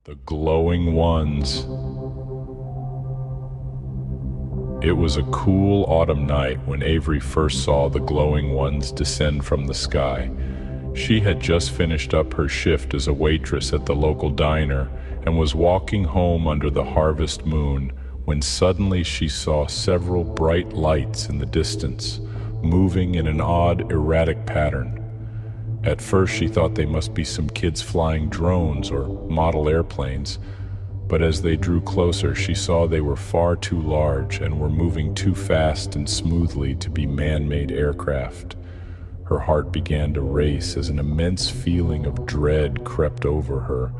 The glowing ones. It was a cool autumn night when Avery first saw the glowing ones descend from the sky. She had just finished up her shift as a waitress at the local diner and was walking home under the harvest moon when suddenly she saw several bright lights in the distance, moving in an odd, erratic pattern. At first she thought they must be some kids flying drones or model airplanes, but as they drew closer she saw they were far too large and were moving too fast and smoothly to be man-made aircraft. Her heart began to race as an immense feeling of dread crept over her.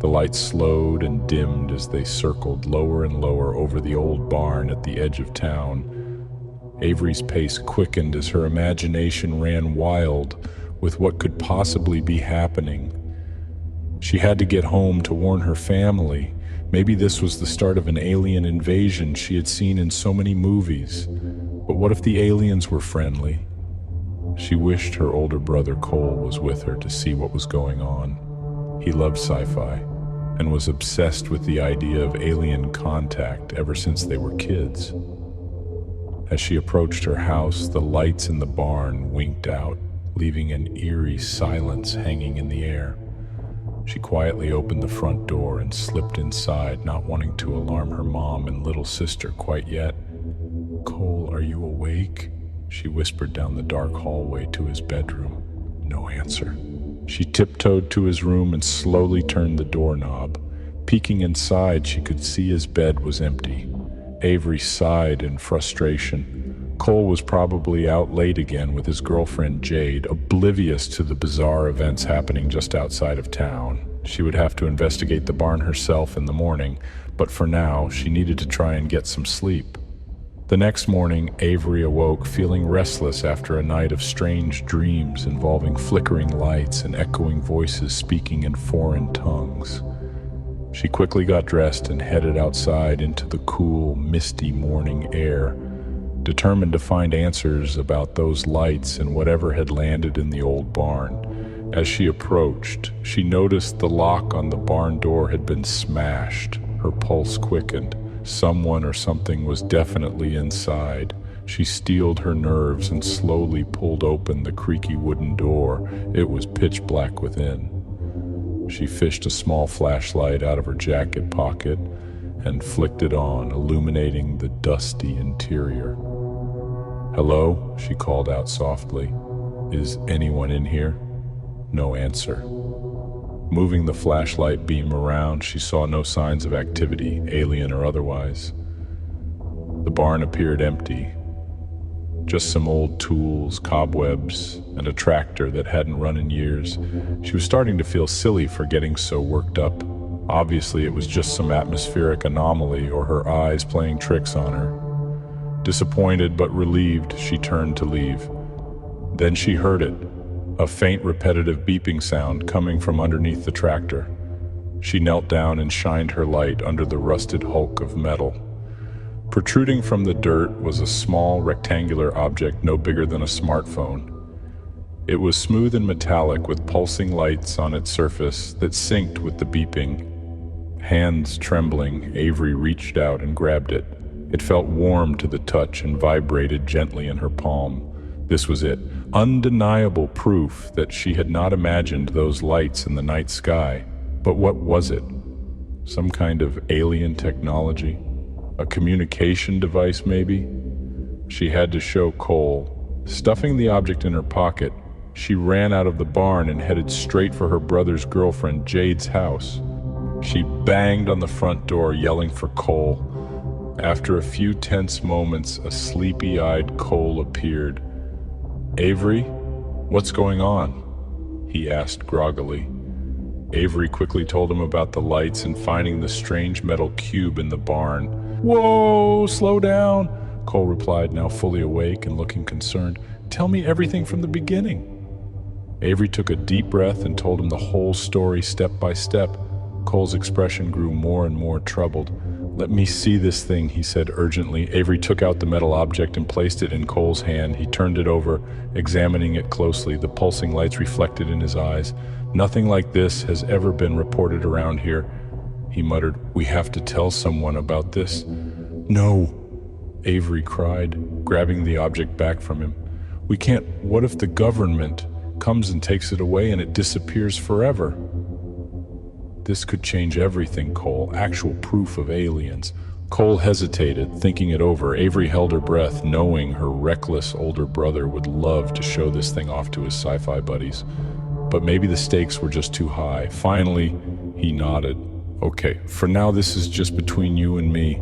The lights slowed and dimmed as they circled lower and lower over the old barn at the edge of town. Avery's pace quickened as her imagination ran wild with what could possibly be happening. She had to get home to warn her family. Maybe this was the start of an alien invasion she had seen in so many movies. But what if the aliens were friendly? She wished her older brother Cole was with her to see what was going on. He loved sci-fi and was obsessed with the idea of alien contact ever since they were kids. As she approached her house, the lights in the barn winked out, leaving an eerie silence hanging in the air. She quietly opened the front door and slipped inside, not wanting to alarm her mom and little sister quite yet. "Cole, are you awake?" she whispered down the dark hallway to his bedroom. No answer. She tiptoed to his room and slowly turned the doorknob. Peeking inside, she could see his bed was empty. Avery sighed in frustration. Cole was probably out late again with his girlfriend Jade, oblivious to the bizarre events happening just outside of town. She would have to investigate the barn herself in the morning, but for now, she needed to try and get some sleep. The next morning, Avery awoke feeling restless after a night of strange dreams involving flickering lights and echoing voices speaking in foreign tongues. She quickly got dressed and headed outside into the cool, misty morning air, determined to find answers about those lights and whatever had landed in the old barn. As she approached, she noticed the lock on the barn door had been smashed. Her pulse quickened. Someone or something was definitely inside. She steeled her nerves and slowly pulled open the creaky wooden door. It was pitch black within. She fished a small flashlight out of her jacket pocket and flicked it on, illuminating the dusty interior. "Hello?" she called out softly. "Is anyone in here?" No answer. Moving the flashlight beam around, she saw no signs of activity, alien or otherwise. The barn appeared empty. Just some old tools, cobwebs, and a tractor that hadn't run in years. She was starting to feel silly for getting so worked up. Obviously, it was just some atmospheric anomaly or her eyes playing tricks on her. Disappointed but relieved, she turned to leave. Then she heard it, a faint repetitive beeping sound coming from underneath the tractor. She knelt down and shined her light under the rusted hulk of metal. Protruding from the dirt was a small rectangular object no bigger than a smartphone. It was smooth and metallic with pulsing lights on its surface that synced with the beeping. Hands trembling, Avery reached out and grabbed it. It felt warm to the touch and vibrated gently in her palm. This was it, undeniable proof that she had not imagined those lights in the night sky. But what was it? Some kind of alien technology? A communication device, maybe? She had to show Cole. Stuffing the object in her pocket, she ran out of the barn and headed straight for her brother's girlfriend Jade's house. She banged on the front door, yelling for Cole. After a few tense moments, a sleepy-eyed Cole appeared. "Avery, what's going on?" he asked groggily. Avery quickly told him about the lights and finding the strange metal cube in the barn. "Whoa, slow down," Cole replied, now fully awake and looking concerned. "Tell me everything from the beginning." Avery took a deep breath and told him the whole story step by step. Cole's expression grew more and more troubled. "Let me see this thing," he said urgently. Avery took out the metal object and placed it in Cole's hand. He turned it over, examining it closely. The pulsing lights reflected in his eyes. "Nothing like this has ever been reported around here. He muttered, "We have to tell someone about this." "No," Avery cried, grabbing the object back from him. "We can't. What if the government comes and takes it away and it disappears forever?" This could change everything, Cole. Actual proof of aliens. Cole hesitated, thinking it over. Avery held her breath, knowing her reckless older brother would love to show this thing off to his sci-fi buddies. But maybe the stakes were just too high. Finally, he nodded. "Okay, for now this is just between you and me.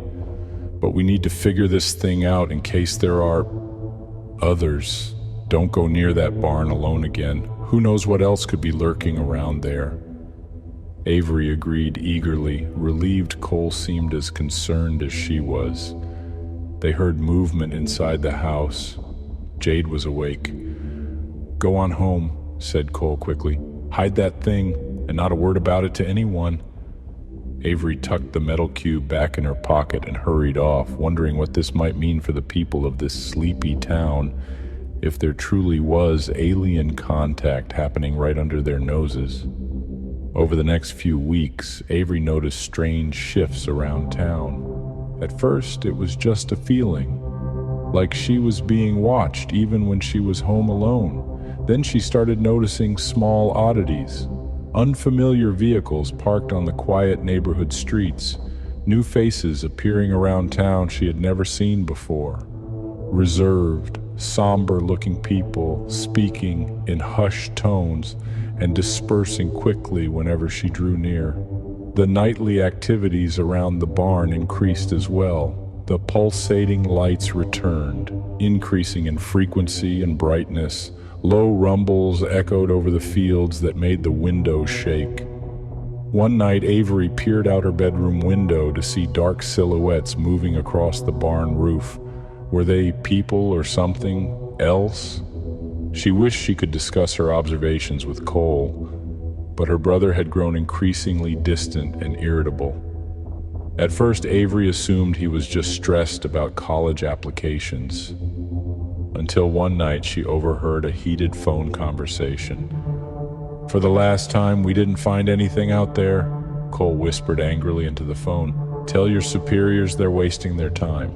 But we need to figure this thing out in case there are others. Don't go near that barn alone again. Who knows what else could be lurking around there." Avery agreed eagerly, relieved Cole seemed as concerned as she was. They heard movement inside the house. Jade was awake. "Go on home," said Cole quickly. "Hide that thing, and not a word about it to anyone." Avery tucked the metal cube back in her pocket and hurried off, wondering what this might mean for the people of this sleepy town, if there truly was alien contact happening right under their noses. Over the next few weeks, Avery noticed strange shifts around town. At first, it was just a feeling, like she was being watched even when she was home alone. Then she started noticing small oddities. Unfamiliar vehicles parked on the quiet neighborhood streets, new faces appearing around town she had never seen before. Reserved, somber-looking people speaking in hushed tones and dispersing quickly whenever she drew near. The nightly activities around the barn increased as well. The pulsating lights returned, increasing in frequency and brightness. Low rumbles echoed over the fields that made the windows shake. One night, Avery peered out her bedroom window to see dark silhouettes moving across the barn roof. Were they people or something else? She wished she could discuss her observations with Cole, but her brother had grown increasingly distant and irritable. At first, Avery assumed he was just stressed about college applications, until one night she overheard a heated phone conversation. "For the last time, we didn't find anything out there," Cole whispered angrily into the phone. "Tell your superiors they're wasting their time."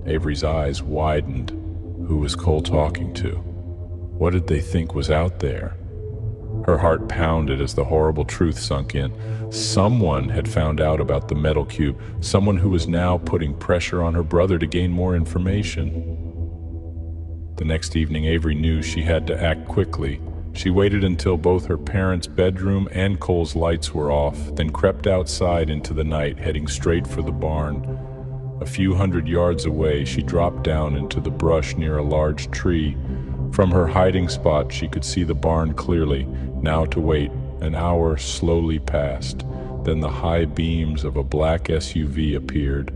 Avery's eyes widened. Who was Cole talking to? What did they think was out there? Her heart pounded as the horrible truth sunk in. Someone had found out about the metal cube, someone who was now putting pressure on her brother to gain more information. The next evening, Avery knew she had to act quickly. She waited until both her parents' bedroom and Cole's lights were off, then crept outside into the night, heading straight for the barn. A few hundred yards away, she dropped down into the brush near a large tree. From her hiding spot, she could see the barn clearly. Now to wait. An hour slowly passed. Then the high beams of a black SUV appeared,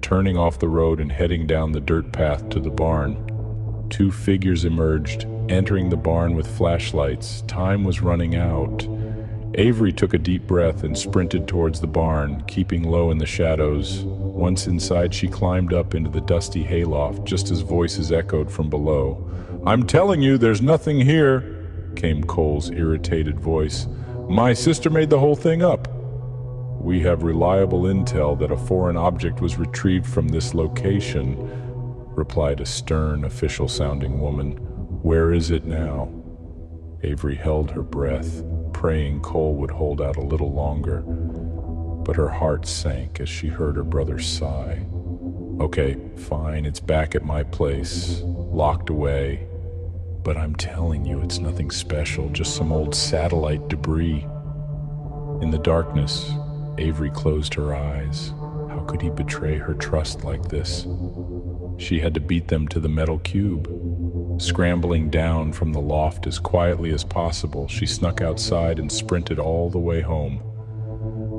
turning off the road and heading down the dirt path to the barn. Two figures emerged, entering the barn with flashlights. Time was running out. Avery took a deep breath and sprinted towards the barn, keeping low in the shadows. Once inside, she climbed up into the dusty hayloft just as voices echoed from below. "I'm telling you, there's nothing here," came Cole's irritated voice. "My sister made the whole thing up." "We have reliable intel that a foreign object was retrieved from this location," replied a stern, official-sounding woman. "Where is it now?" Avery held her breath, praying Cole would hold out a little longer, but her heart sank as she heard her brother sigh. "Okay, fine, it's back at my place, locked away. But I'm telling you, it's nothing special, just some old satellite debris." In the darkness, Avery closed her eyes. How could he betray her trust like this? She had to beat them to the metal cube. Scrambling down from the loft as quietly as possible, she snuck outside and sprinted all the way home.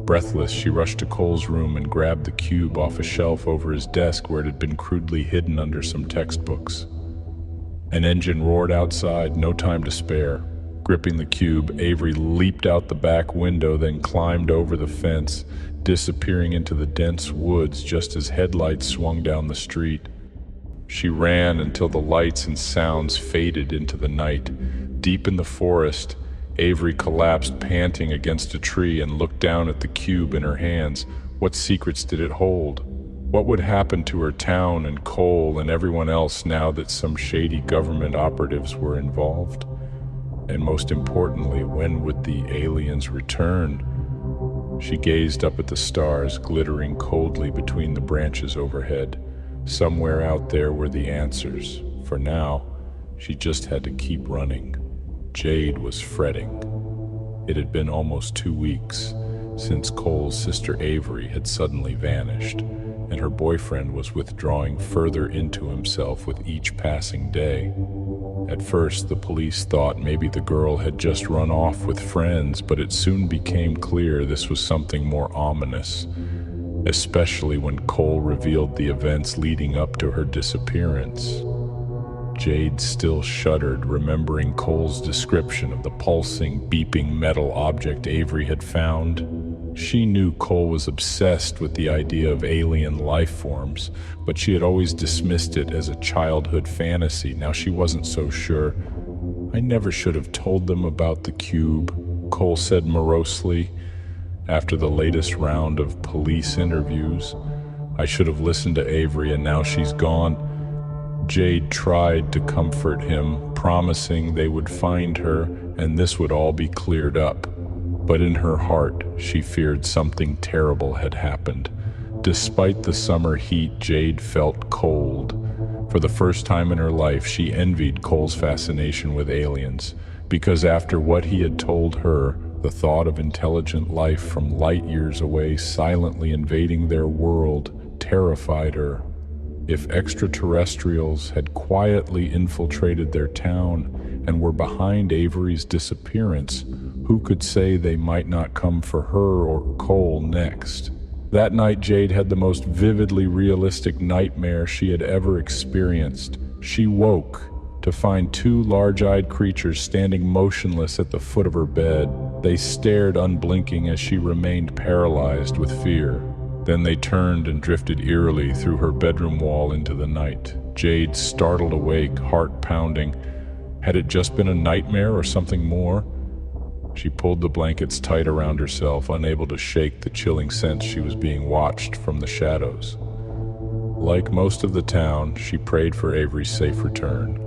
Breathless, she rushed to Cole's room and grabbed the cube off a shelf over his desk where it had been crudely hidden under some textbooks. An engine roared outside, no time to spare. Gripping the cube, Avery leaped out the back window, then climbed over the fence, disappearing into the dense woods just as headlights swung down the street. She ran until the lights and sounds faded into the night. Deep in the forest, Avery collapsed, panting against a tree, and looked down at the cube in her hands. What secrets did it hold? What would happen to her town and Cole and everyone else now that some shady government operatives were involved? And most importantly, when would the aliens return? She gazed up at the stars, glittering coldly between the branches overhead. Somewhere out there were the answers. For now, she just had to keep running. Jade was fretting. It had been almost 2 weeks since Cole's sister Avery had suddenly vanished, and her boyfriend was withdrawing further into himself with each passing day. At first, the police thought maybe the girl had just run off with friends, but it soon became clear this was something more ominous, especially when Cole revealed the events leading up to her disappearance. Jade still shuddered, remembering Cole's description of the pulsing, beeping metal object Avery had found. She knew Cole was obsessed with the idea of alien life forms, but she had always dismissed it as a childhood fantasy. Now she wasn't so sure. "I never should have told them about the cube," Cole said morosely after the latest round of police interviews. "I should have listened to Avery, and now she's gone." Jade tried to comfort him, promising they would find her and this would all be cleared up. But in her heart, she feared something terrible had happened. Despite the summer heat, Jade felt cold. For the first time in her life, she envied Cole's fascination with aliens, because after what he had told her, the thought of intelligent life from light years away silently invading their world terrified her. If extraterrestrials had quietly infiltrated their town and were behind Avery's disappearance, who could say they might not come for her or Cole next? That night, Jade had the most vividly realistic nightmare she had ever experienced. She woke to find 2 large-eyed creatures standing motionless at the foot of her bed. They stared unblinking as she remained paralyzed with fear. Then they turned and drifted eerily through her bedroom wall into the night. Jade startled awake, heart pounding. Had it just been a nightmare or something more? She pulled the blankets tight around herself, unable to shake the chilling sense she was being watched from the shadows. Like most of the town, she prayed for Avery's safe return.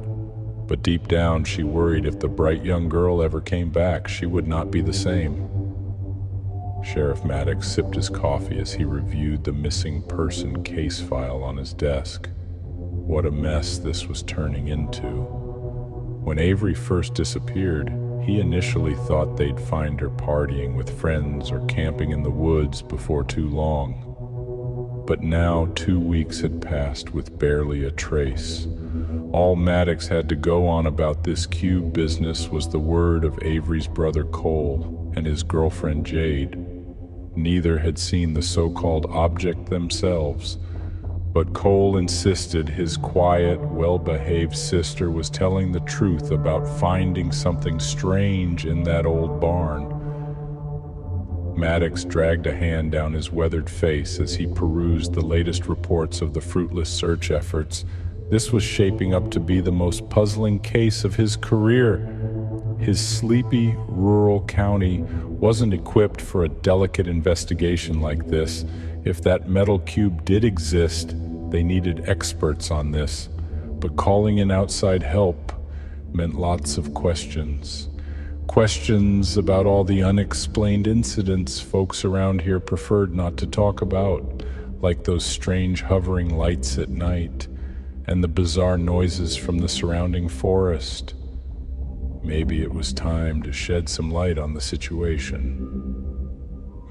But deep down, she worried if the bright young girl ever came back, she would not be the same. Sheriff Maddox sipped his coffee as he reviewed the missing person case file on his desk. What a mess this was turning into. When Avery first disappeared, he initially thought they'd find her partying with friends or camping in the woods before too long. But now 2 weeks had passed with barely a trace. All Maddox had to go on about this cube business was the word of Avery's brother Cole and his girlfriend Jade. Neither had seen the so-called object themselves, but Cole insisted his quiet, well-behaved sister was telling the truth about finding something strange in that old barn. Maddox dragged a hand down his weathered face as he perused the latest reports of the fruitless search efforts. This was shaping up to be the most puzzling case of his career. His sleepy, rural county wasn't equipped for a delicate investigation like this. If that metal cube did exist, they needed experts on this. But calling in outside help meant lots of questions. Questions about all the unexplained incidents folks around here preferred not to talk about, like those strange hovering lights at night and the bizarre noises from the surrounding forest. Maybe it was time to shed some light on the situation.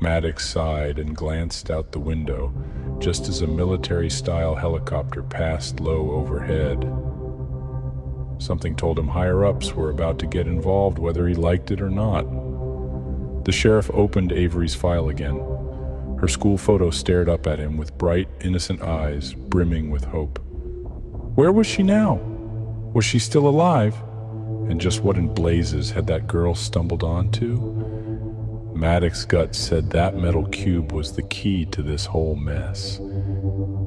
Maddox sighed and glanced out the window just as a military-style helicopter passed low overhead. Something told him higher-ups were about to get involved whether he liked it or not. The sheriff opened Avery's file again. Her school photo stared up at him with bright, innocent eyes brimming with hope. Where was she now? Was she still alive? And just what in blazes had that girl stumbled onto? Maddox's gut said that metal cube was the key to this whole mess.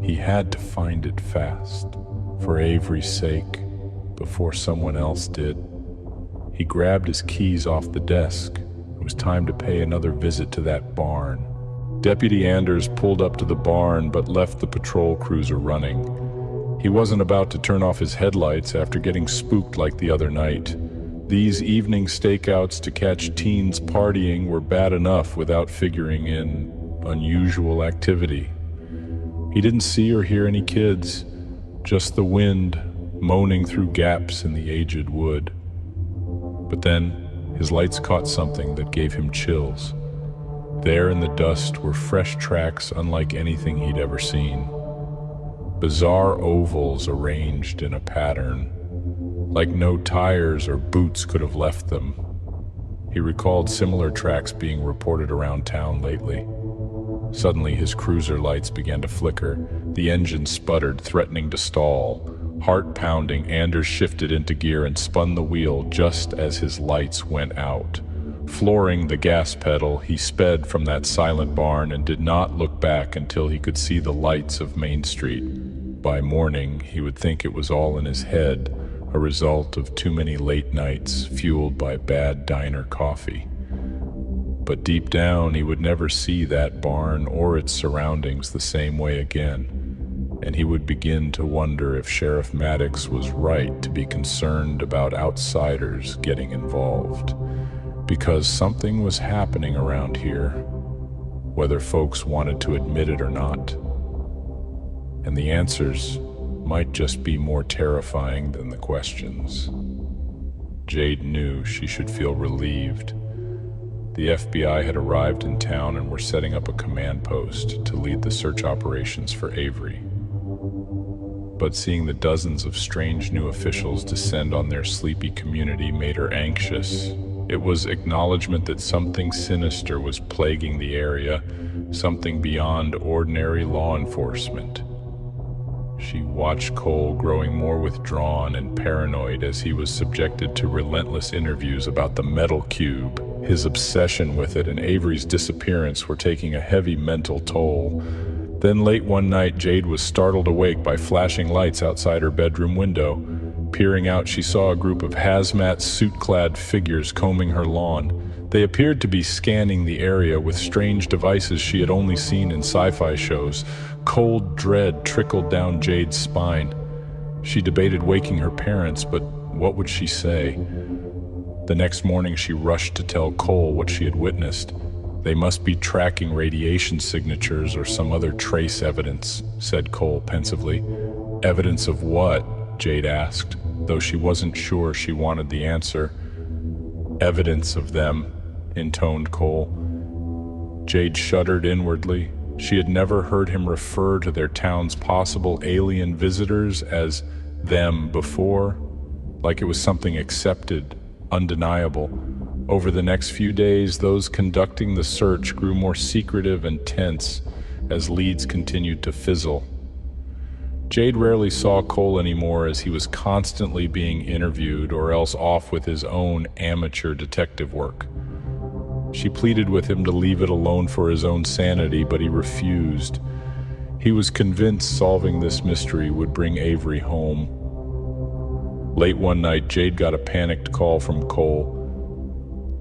He had to find it fast, for Avery's sake, before someone else did. He grabbed his keys off the desk. It was time to pay another visit to that barn. Deputy Anders pulled up to the barn but left the patrol cruiser running. He wasn't about to turn off his headlights after getting spooked like the other night. These evening stakeouts to catch teens partying were bad enough without figuring in unusual activity. He didn't see or hear any kids, just the wind moaning through gaps in the aged wood. But then his lights caught something that gave him chills. There in the dust were fresh tracks unlike anything he'd ever seen. Bizarre ovals arranged in a pattern, like no tires or boots could have left them. He recalled similar tracks being reported around town lately. Suddenly his cruiser lights began to flicker. The engine sputtered, threatening to stall. Heart pounding, Anders shifted into gear and spun the wheel just as his lights went out. Flooring the gas pedal, he sped from that silent barn and did not look back until he could see the lights of Main Street. By morning, he would think it was all in his head, a result of too many late nights fueled by bad diner coffee. But deep down, he would never see that barn or its surroundings the same way again, and he would begin to wonder if Sheriff Maddox was right to be concerned about outsiders getting involved, because something was happening around here, whether folks wanted to admit it or not. And the answers might just be more terrifying than the questions. Jade knew she should feel relieved. The FBI had arrived in town and were setting up a command post to lead the search operations for Avery. But seeing the dozens of strange new officials descend on their sleepy community made her anxious. It was acknowledgement that something sinister was plaguing the area, something beyond ordinary law enforcement. She watched Cole growing more withdrawn and paranoid as he was subjected to relentless interviews about the metal cube. His obsession with it and Avery's disappearance were taking a heavy mental toll. Then late one night, Jade was startled awake by flashing lights outside her bedroom window. Peering out, she saw a group of hazmat suit-clad figures combing her lawn. They appeared to be scanning the area with strange devices she had only seen in sci-fi shows. Cold dread trickled down Jade's spine. She debated waking her parents, but what would she say? The next morning, she rushed to tell Cole what she had witnessed. They must be tracking radiation signatures or some other trace evidence, said Cole pensively. Evidence of what? Jade asked, though she wasn't sure she wanted the answer. Evidence of them, intoned Cole. Jade shuddered inwardly. She had never heard him refer to their town's possible alien visitors as them before, like it was something accepted, undeniable. Over the next few days, those conducting the search grew more secretive and tense as leads continued to fizzle. Jade rarely saw Cole anymore as he was constantly being interviewed or else off with his own amateur detective work. She pleaded with him to leave it alone for his own sanity, but he refused. He was convinced solving this mystery would bring Avery home. Late one night, Jade got a panicked call from Cole.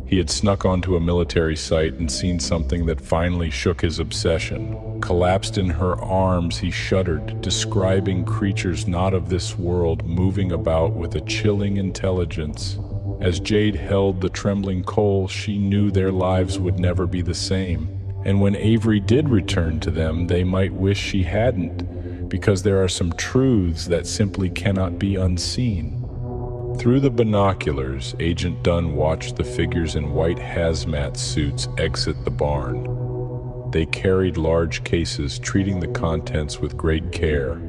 He had snuck onto a military site and seen something that finally shook his obsession. Collapsed in her arms, he shuddered, describing creatures not of this world moving about with a chilling intelligence. As Jade held the trembling Cole, she knew their lives would never be the same. And when Avery did return to them, they might wish she hadn't, because there are some truths that simply cannot be unseen. Through the binoculars, Agent Dunn watched the figures in white hazmat suits exit the barn. They carried large cases, treating the contents with great care.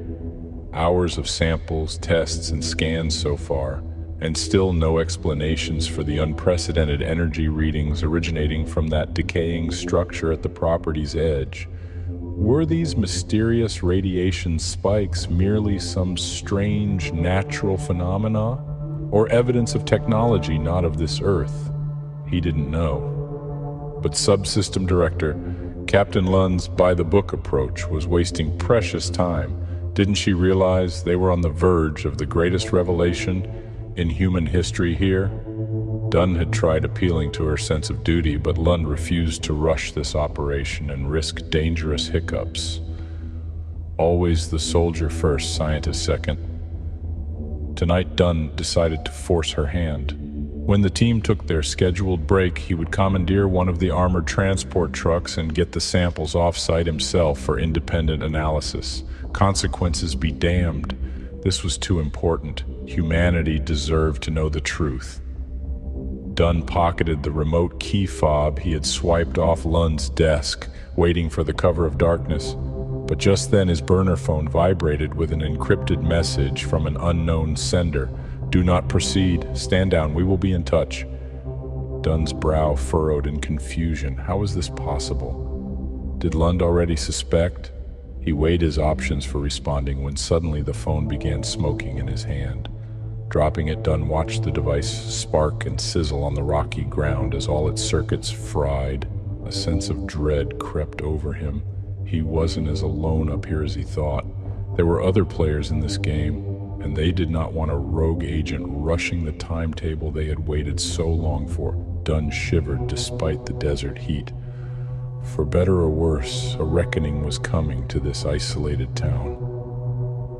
Hours of samples, tests, and scans so far, and still no explanations for the unprecedented energy readings originating from that decaying structure at the property's edge. Were these mysterious radiation spikes merely some strange natural phenomena, or evidence of technology not of this earth? He didn't know. But Subsystem Director Captain Lund's by-the-book approach was wasting precious time. Didn't she realize they were on the verge of the greatest revelation in human history here? Dunn had tried appealing to her sense of duty, but Lund refused to rush this operation and risk dangerous hiccups. Always the soldier first, scientist second. Tonight, Dunn decided to force her hand. When the team took their scheduled break, he would commandeer one of the armored transport trucks and get the samples off-site himself for independent analysis. Consequences be damned. This was too important. Humanity deserved to know the truth. Dunn pocketed the remote key fob he had swiped off Lund's desk, waiting for the cover of darkness. But just then his burner phone vibrated with an encrypted message from an unknown sender. "Do not proceed. Stand down. We will be in touch." Dunn's brow furrowed in confusion. How was this possible? Did Lund already suspect? He weighed his options for responding when suddenly the phone began smoking in his hand. Dropping it, Dunn watched the device spark and sizzle on the rocky ground as all its circuits fried. A sense of dread crept over him. He wasn't as alone up here as he thought. There were other players in this game, and they did not want a rogue agent rushing the timetable they had waited so long for. Dunn shivered despite the desert heat. For better or worse, a reckoning was coming to this isolated town.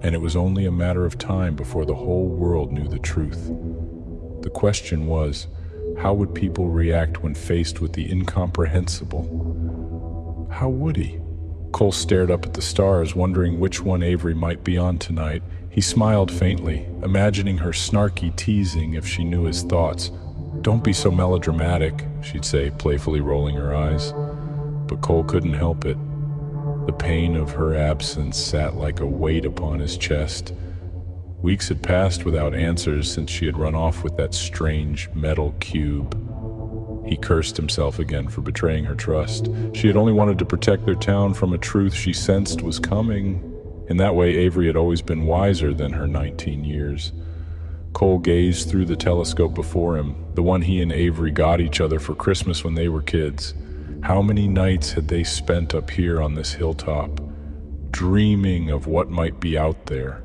And it was only a matter of time before the whole world knew the truth. The question was, how would people react when faced with the incomprehensible? How would he? Cole stared up at the stars, wondering which one Avery might be on tonight. He smiled faintly, imagining her snarky teasing if she knew his thoughts. "Don't be so melodramatic," she'd say, playfully rolling her eyes. But Cole couldn't help it. The pain of her absence sat like a weight upon his chest. Weeks had passed without answers since she had run off with that strange metal cube. He cursed himself again for betraying her trust. She had only wanted to protect their town from a truth she sensed was coming. In that way, Avery had always been wiser than her 19 years. Cole gazed through the telescope before him, the one he and Avery got each other for Christmas when they were kids. How many nights had they spent up here on this hilltop, dreaming of what might be out there?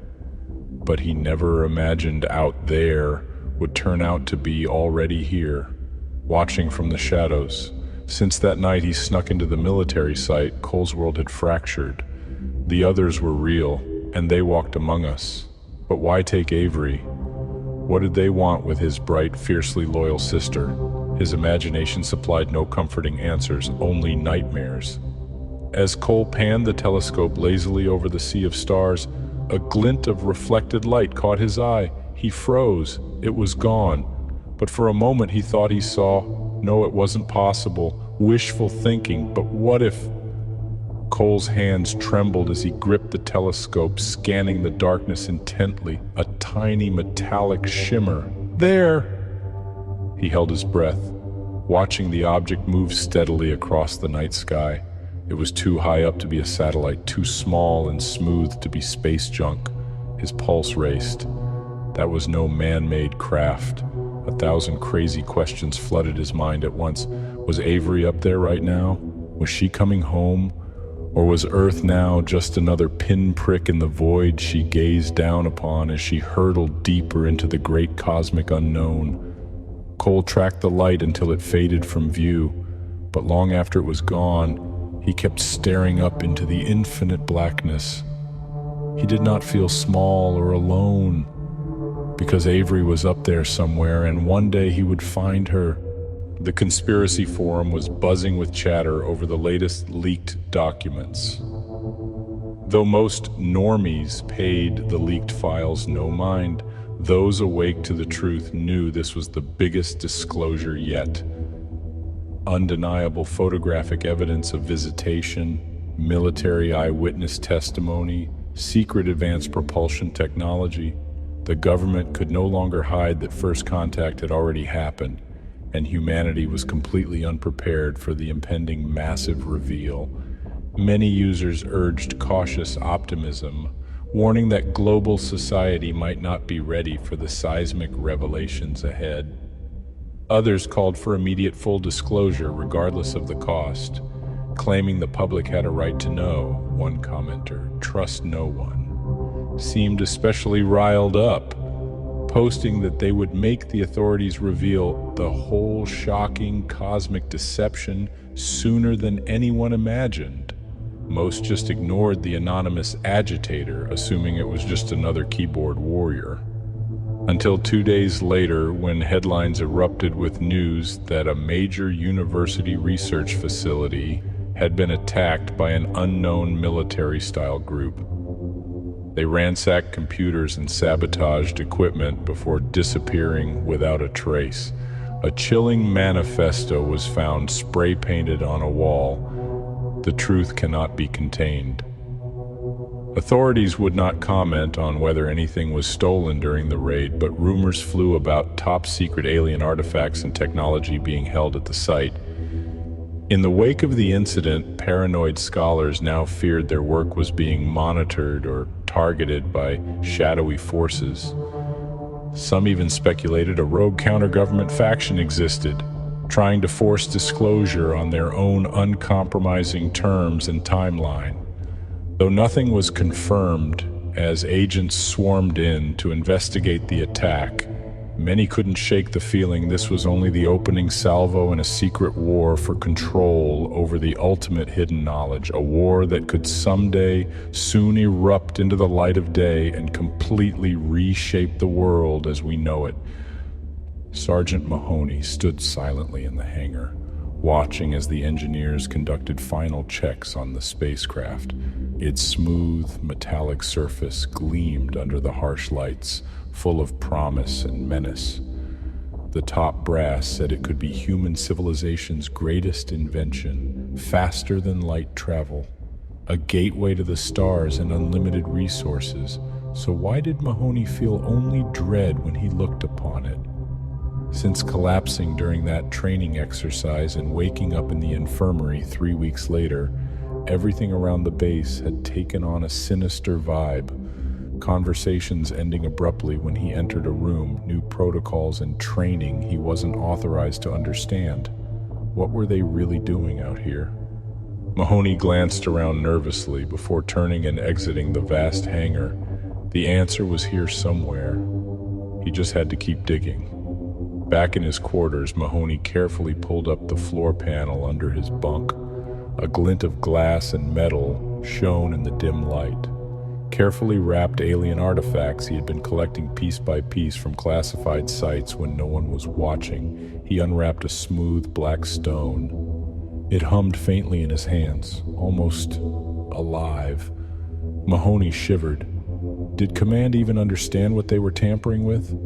But he never imagined out there would turn out to be already here, watching from the shadows. Since that night he snuck into the military site, Cole's world had fractured. The others were real, and they walked among us. But why take Avery? What did they want with his bright, fiercely loyal sister? His imagination supplied no comforting answers, only nightmares. As Cole panned the telescope lazily over the sea of stars, a glint of reflected light caught his eye. He froze. It was gone. But for a moment he thought he saw. No, it wasn't possible. Wishful thinking. But what if? Cole's hands trembled as he gripped the telescope, scanning the darkness intently. A tiny metallic shimmer. There! He held his breath, watching the object move steadily across the night sky. It was too high up to be a satellite, too small and smooth to be space junk. His pulse raced. That was no man-made craft. 1,000 crazy questions flooded his mind at once. Was Avery up there right now? Was she coming home? Or was Earth now just another pinprick in the void she gazed down upon as she hurtled deeper into the great cosmic unknown? Cole tracked the light until it faded from view, but long after it was gone, he kept staring up into the infinite blackness. He did not feel small or alone, because Avery was up there somewhere, and one day he would find her. The conspiracy forum was buzzing with chatter over the latest leaked documents. Though most normies paid the leaked files no mind, those awake to the truth knew this was the biggest disclosure yet. Undeniable photographic evidence of visitation, military eyewitness testimony, secret advanced propulsion technology. The government could no longer hide that first contact had already happened, and humanity was completely unprepared for the impending massive reveal. Many users urged cautious optimism, warning that global society might not be ready for the seismic revelations ahead. Others called for immediate full disclosure regardless of the cost, claiming the public had a right to know. One commenter, "Trust no one," seemed especially riled up, posting that they would make the authorities reveal the whole shocking cosmic deception sooner than anyone imagined. Most just ignored the anonymous agitator, assuming it was just another keyboard warrior. Until 2 days later, when headlines erupted with news that a major university research facility had been attacked by an unknown military-style group. They ransacked computers and sabotaged equipment before disappearing without a trace. A chilling manifesto was found spray-painted on a wall. The truth cannot be contained. Authorities would not comment on whether anything was stolen during the raid, but rumors flew about top-secret alien artifacts and technology being held at the site. In the wake of the incident, paranoid scholars now feared their work was being monitored or targeted by shadowy forces. Some even speculated a rogue counter-government faction existed, trying to force disclosure on their own uncompromising terms and timeline. Though nothing was confirmed, as agents swarmed in to investigate the attack, many couldn't shake the feeling this was only the opening salvo in a secret war for control over the ultimate hidden knowledge, a war that could someday soon erupt into the light of day and completely reshape the world as we know it. Sergeant Mahoney stood silently in the hangar, watching as the engineers conducted final checks on the spacecraft. Its smooth, metallic surface gleamed under the harsh lights, full of promise and menace. The top brass said it could be human civilization's greatest invention, faster than light travel, a gateway to the stars and unlimited resources. So why did Mahoney feel only dread when he looked upon it? Since collapsing during that training exercise and waking up in the infirmary 3 weeks later, everything around the base had taken on a sinister vibe. Conversations ending abruptly when he entered a room, new protocols and training he wasn't authorized to understand. What were they really doing out here? Mahoney glanced around nervously before turning and exiting the vast hangar. The answer was here somewhere. He just had to keep digging. Back in his quarters, Mahoney carefully pulled up the floor panel under his bunk. A glint of glass and metal shone in the dim light. Carefully wrapped alien artifacts he had been collecting piece by piece from classified sites when no one was watching. He unwrapped a smooth black stone. It hummed faintly in his hands, almost alive. Mahoney shivered. Did Command even understand what they were tampering with?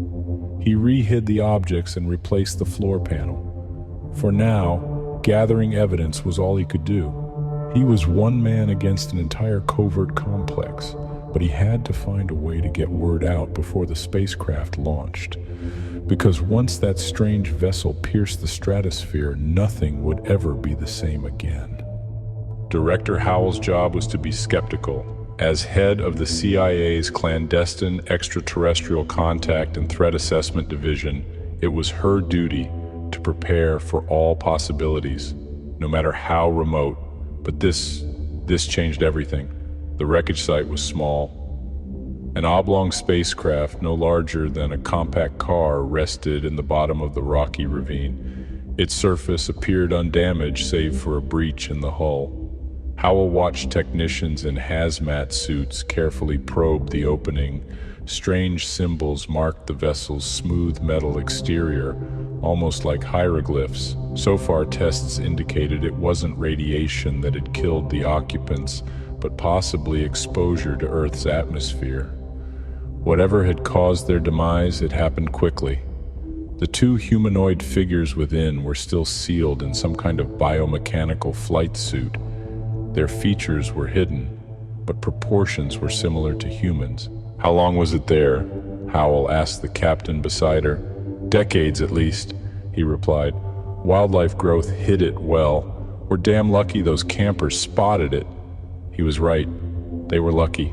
He re-hid the objects and replaced the floor panel. For now, gathering evidence was all he could do. He was one man against an entire covert complex, but he had to find a way to get word out before the spacecraft launched. Because once that strange vessel pierced the stratosphere, nothing would ever be the same again. Director Howell's job was to be skeptical. As head of the CIA's clandestine extraterrestrial contact and threat assessment division, it was her duty to prepare for all possibilities, no matter how remote. But this changed everything. The wreckage site was small. An oblong spacecraft, no larger than a compact car, rested in the bottom of the rocky ravine. Its surface appeared undamaged save for a breach in the hull. Howell watched technicians in hazmat suits carefully probe the opening. Strange symbols marked the vessel's smooth metal exterior, almost like hieroglyphs. So far, tests indicated it wasn't radiation that had killed the occupants, but possibly exposure to Earth's atmosphere. Whatever had caused their demise, it happened quickly. The two humanoid figures within were still sealed in some kind of biomechanical flight suit. Their features were hidden, but proportions were similar to humans. "How long was it there?" Howell asked the captain beside her. "Decades at least," he replied. "Wildlife growth hid it well. We're damn lucky those campers spotted it." He was right. They were lucky.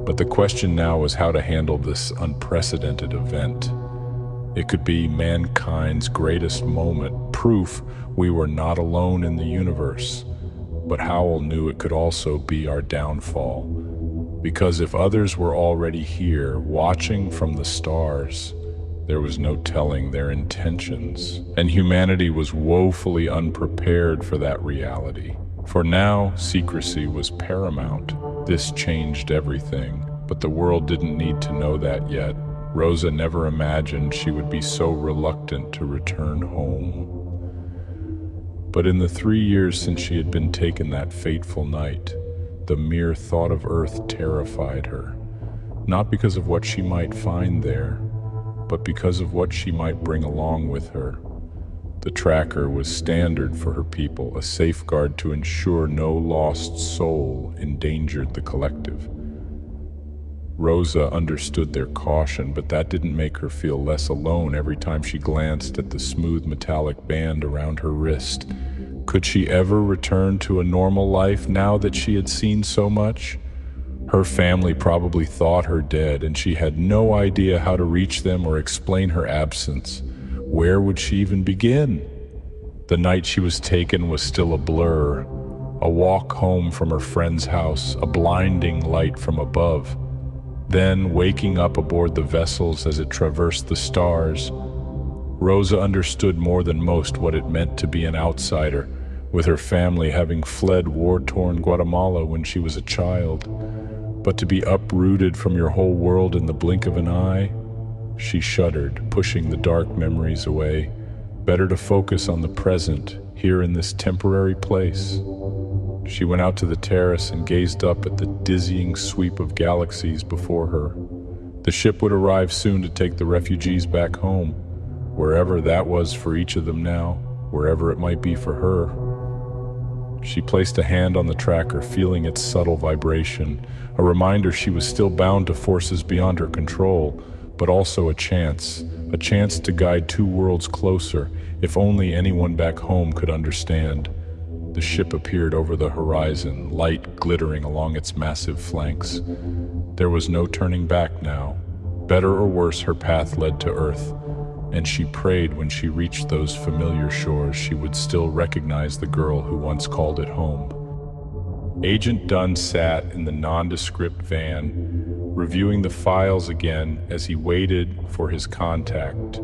But the question now was how to handle this unprecedented event. It could be mankind's greatest moment, proof we were not alone in the universe. But Howell knew it could also be our downfall. Because if others were already here, watching from the stars, there was no telling their intentions, and humanity was woefully unprepared for that reality. For now, secrecy was paramount. This changed everything, but the world didn't need to know that yet. Rosa never imagined she would be so reluctant to return home. But in the 3 years since she had been taken that fateful night, the mere thought of Earth terrified her, not because of what she might find there, but because of what she might bring along with her. The tracker was standard for her people, a safeguard to ensure no lost soul endangered the collective. Rosa understood their caution, but that didn't make her feel less alone every time she glanced at the smooth metallic band around her wrist. Could she ever return to a normal life now that she had seen so much? Her family probably thought her dead, and she had no idea how to reach them or explain her absence. Where would she even begin? The night she was taken was still a blur. A walk home from her friend's house, a blinding light from above. Then, waking up aboard the vessels as it traversed the stars, Rosa understood more than most what it meant to be an outsider, with her family having fled war-torn Guatemala when she was a child. But to be uprooted from your whole world in the blink of an eye? She shuddered, pushing the dark memories away. Better to focus on the present, here in this temporary place. She went out to the terrace and gazed up at the dizzying sweep of galaxies before her. The ship would arrive soon to take the refugees back home, wherever that was for each of them now, wherever it might be for her. She placed a hand on the tracker, feeling its subtle vibration, a reminder she was still bound to forces beyond her control, but also a chance to guide two worlds closer, if only anyone back home could understand. The ship appeared over the horizon, light glittering along its massive flanks. There was no turning back now. Better or worse, her path led to Earth, and she prayed when she reached those familiar shores she would still recognize the girl who once called it home. Agent Dunn sat in the nondescript van, reviewing the files again as he waited for his contact.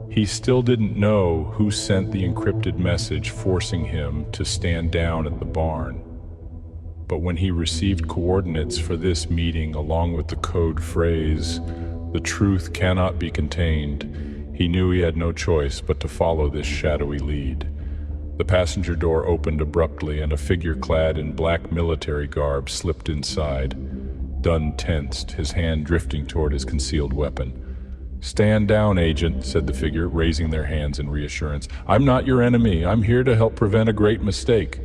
He still didn't know who sent the encrypted message forcing him to stand down at the barn. But when he received coordinates for this meeting along with the code phrase, "The truth cannot be contained," he knew he had no choice but to follow this shadowy lead. The passenger door opened abruptly and a figure clad in black military garb slipped inside. Dunn tensed, his hand drifting toward his concealed weapon. "Stand down, Agent," said the figure, raising their hands in reassurance. "I'm not your enemy. I'm here to help prevent a great mistake."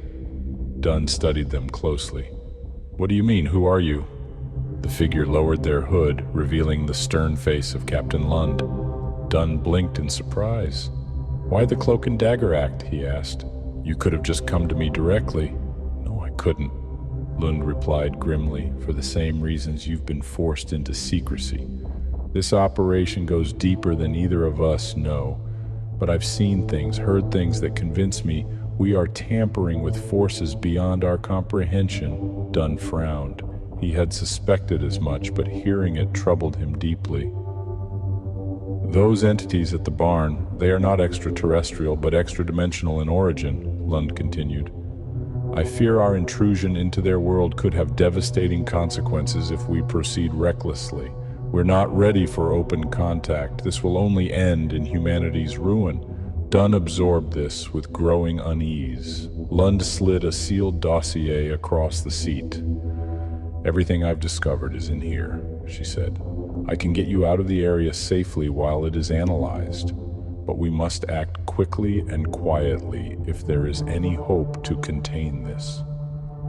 Dunn studied them closely. "What do you mean? Who are you?" The figure lowered their hood, revealing the stern face of Captain Lund. Dunn blinked in surprise. "Why the cloak and dagger act?" he asked. "You could have just come to me directly." "No, I couldn't," Lund replied grimly. "For the same reasons you've been forced into secrecy. This operation goes deeper than either of us know, but I've seen things, heard things that convince me we are tampering with forces beyond our comprehension." Dunn frowned. He had suspected as much, but hearing it troubled him deeply. "Those entities at the barn, they are not extraterrestrial, but extra-dimensional in origin," Lund continued. "I fear our intrusion into their world could have devastating consequences if we proceed recklessly. We're not ready for open contact. This will only end in humanity's ruin." Dunn absorbed this with growing unease. Lund slid a sealed dossier across the seat. "Everything I've discovered is in here," she said. "I can get you out of the area safely while it is analyzed, but we must act quickly and quietly if there is any hope to contain this."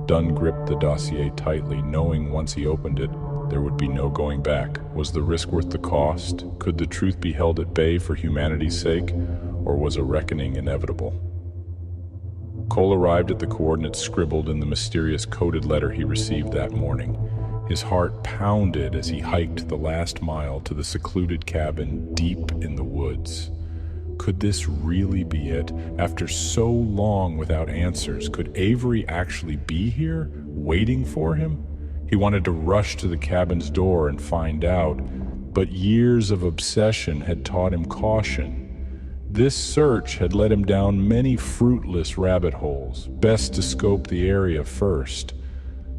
Dunn gripped the dossier tightly, knowing once he opened it, there would be no going back. Was the risk worth the cost? Could the truth be held at bay for humanity's sake, or was a reckoning inevitable? Cole arrived at the coordinates scribbled in the mysterious coded letter he received that morning. His heart pounded as he hiked the last mile to the secluded cabin deep in the woods. Could this really be it? After so long without answers, could Avery actually be here, waiting for him? He wanted to rush to the cabin's door and find out, but years of obsession had taught him caution. This search had led him down many fruitless rabbit holes. Best to scope the area first.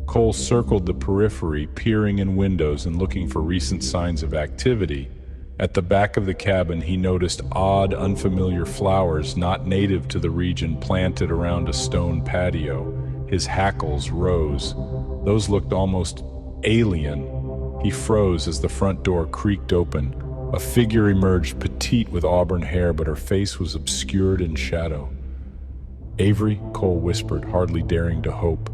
Cole circled the periphery, peering in windows and looking for recent signs of activity. At the back of the cabin, he noticed odd, unfamiliar flowers not native to the region planted around a stone patio. His hackles rose. Those looked almost alien. He froze as the front door creaked open. A figure emerged, petite with auburn hair, but her face was obscured in shadow. "Avery," Cole whispered, hardly daring to hope.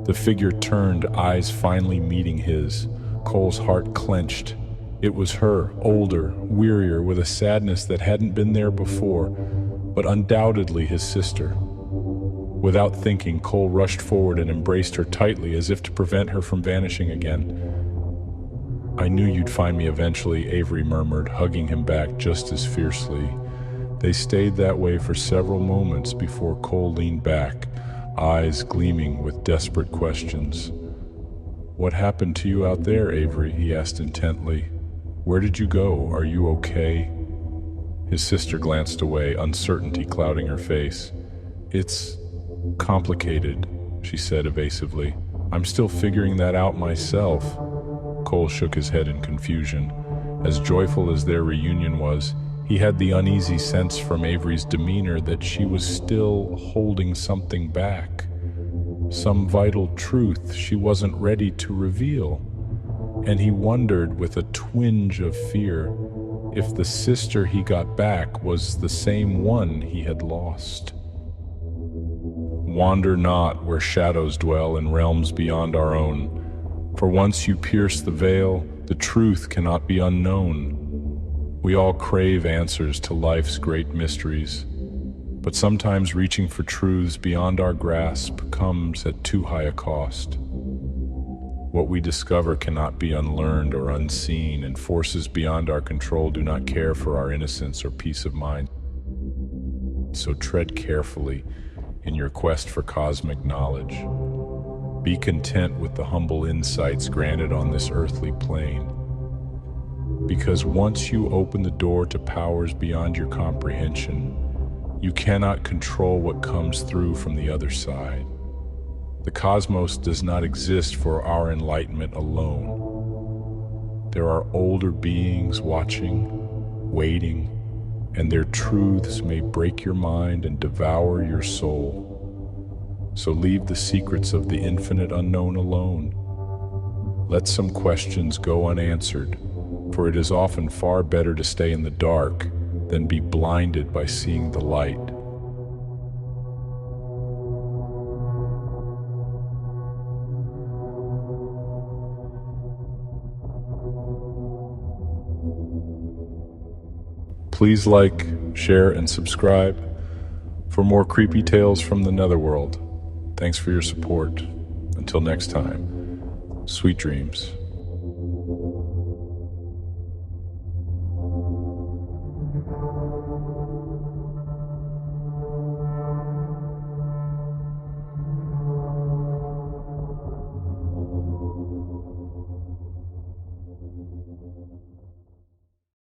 The figure turned, eyes finally meeting his. Cole's heart clenched. It was her, older, wearier, with a sadness that hadn't been there before, but undoubtedly his sister. Without thinking, Cole rushed forward and embraced her tightly, as if to prevent her from vanishing again. "I knew you'd find me eventually," Avery murmured, hugging him back just as fiercely. They stayed that way for several moments before Cole leaned back, eyes gleaming with desperate questions. "What happened to you out there, Avery?" he asked intently. "Where did you go? Are you okay?" His sister glanced away, uncertainty clouding her face. "It's complicated," she said evasively. "I'm still figuring that out myself." Cole shook his head in confusion. As joyful as their reunion was, he had the uneasy sense from Avery's demeanor that she was still holding something back, some vital truth she wasn't ready to reveal. And he wondered with a twinge of fear if the sister he got back was the same one he had lost. Wander not where shadows dwell in realms beyond our own, for once you pierce the veil, the truth cannot be unknown. We all crave answers to life's great mysteries, but sometimes reaching for truths beyond our grasp comes at too high a cost. What we discover cannot be unlearned or unseen, and forces beyond our control do not care for our innocence or peace of mind. So tread carefully in your quest for cosmic knowledge. Be content with the humble insights granted on this earthly plane. Because once you open the door to powers beyond your comprehension, you cannot control what comes through from the other side. The cosmos does not exist for our enlightenment alone. There are older beings watching, waiting, and their truths may break your mind and devour your soul. So leave the secrets of the infinite unknown alone. Let some questions go unanswered, for it is often far better to stay in the dark than be blinded by seeing the light. Please like, share, and subscribe for more creepy tales from the netherworld. Thanks for your support. Until next time, sweet dreams.